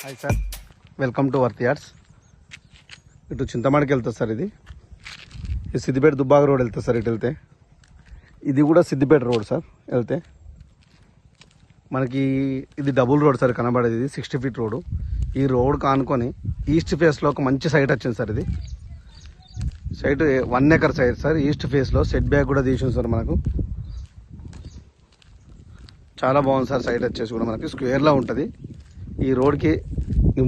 Hi sir, welcome to worth yards. ఇటు చింతమాడికి వెళ్తుంది sir. ఇది సిద్దిపేట దుబ్బాక రోడ్ వెళ్తుంది సార్. ఇటు వెళ్తే ఇది కూడా సిద్దిపేట రోడ్ సార్. వెళ్తే మనకి ఇది డబుల్ రోడ్ సార్ కనబడేది. ఇది 60 ఫీట్ రోడ్డు. ఈ రోడ్ కానుకొని ఈస్ట్ ఫేస్లో ఒక మంచి సైట్ వచ్చింది సార్. ఇది site 1 acre site sir. East ఫేస్లో సెట్ బ్యాక్ కూడా తీసింది సార్. మనకు చాలా బాగుంది సార్. సైట్ వచ్చేసి కూడా మనకి స్క్వేర్లో ఉంటుంది. ఈ రోడ్కి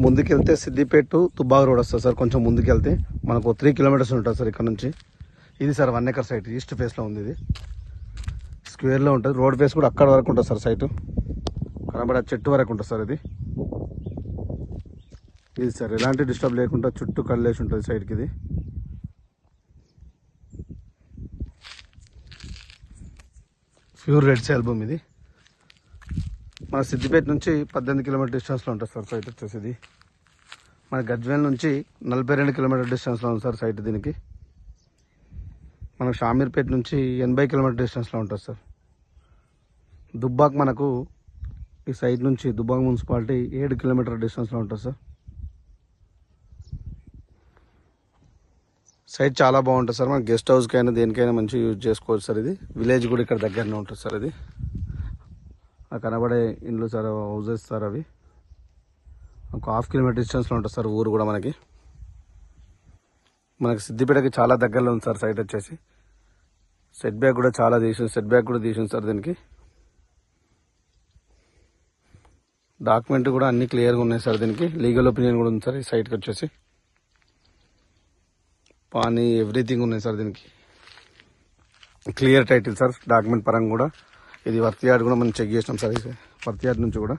ముందుకెళ్తే సిద్దిపేట టు దుబ్బాక రోడ్ వస్తుంది సార్. కొంచెం ముందుకెళ్తే మనకు 3 కిలోమీటర్స్ ఉంటుంది సార్ ఇక్కడ నుంచి. ఇది సార్ 1 ఎకర్ సైట్ ఈస్ట్ ఫేస్లో ఉంది. ఇది స్క్వేర్లో ఉంటుంది. రోడ్ ఫేస్ కూడా అక్కడ వరకు ఉంటుంది సార్. సైటు కనబడే చెట్టు వరకు ఉంటుంది సార్. ఇది సార్ ఎలాంటి డిస్టర్బ్ లేకుండా చుట్టూ కళ్ళేసి ఉంటుంది సైడ్కి. ఇది ప్యూర్ రెడ్ ఆల్బమ్. ఇది మన సిద్దిపేట నుంచి 18 కిలోమీటర్ డిస్టెన్స్లో ఉంటుంది సార్ సైట్ వచ్చేసి. ఇది మన గజ్వేల్ నుంచి 42 కిలోమీటర్ డిస్టెన్స్లో ఉంది సార్ సైట్. దీనికి మనకు షామీర్పేట నుంచి 80 కిలోమీటర్ డిస్టెన్స్లో ఉంటుంది సార్. దుబ్బాక్ మనకు ఈ సైట్ నుంచి దుబ్బాక మున్సిపాలిటీ 7 కిలోమీటర్ డిస్టెన్స్లో ఉంటుంది సార్. సైట్ చాలా బాగుంటుంది సార్. మన గెస్ట్ హౌస్కి అయినా దేనికైనా మంచిగా యూజ్ చేసుకోవచ్చు సార్. ఇది విలేజ్ కూడా ఇక్కడ దగ్గరనే ఉంటుంది సార్. ఇది కనబడే ఇండ్లు సార్, హౌజెస్ సార్. అవి ఒక 1/2 కిలోమీటర్ డిస్టెన్స్లో ఉంటుంది సార్. ఊరు కూడా మనకి సిద్దిపేటకి చాలా దగ్గరలో ఉంది సార్ సైట్ వచ్చేసి. సెట్ బ్యాక్ కూడా చాలా తీసింది సార్. దీనికి డాక్యుమెంట్ కూడా అన్ని క్లియర్గా ఉన్నాయి సార్. దీనికి లీగల్ ఒపీనియన్ కూడా ఉంది సార్. ఈ సైట్కి వచ్చేసి పానీ ఎవ్రీథింగ్ ఉన్నాయి సార్. దీనికి క్లియర్ టైటిల్ సార్ డాక్యుమెంట్ పరంగా కూడా. ఇది వర్త్ యార్డ్ కూడా మనం చెక్ చేసినాం సార్. వర్త్ యార్డ్ నుంచి కూడా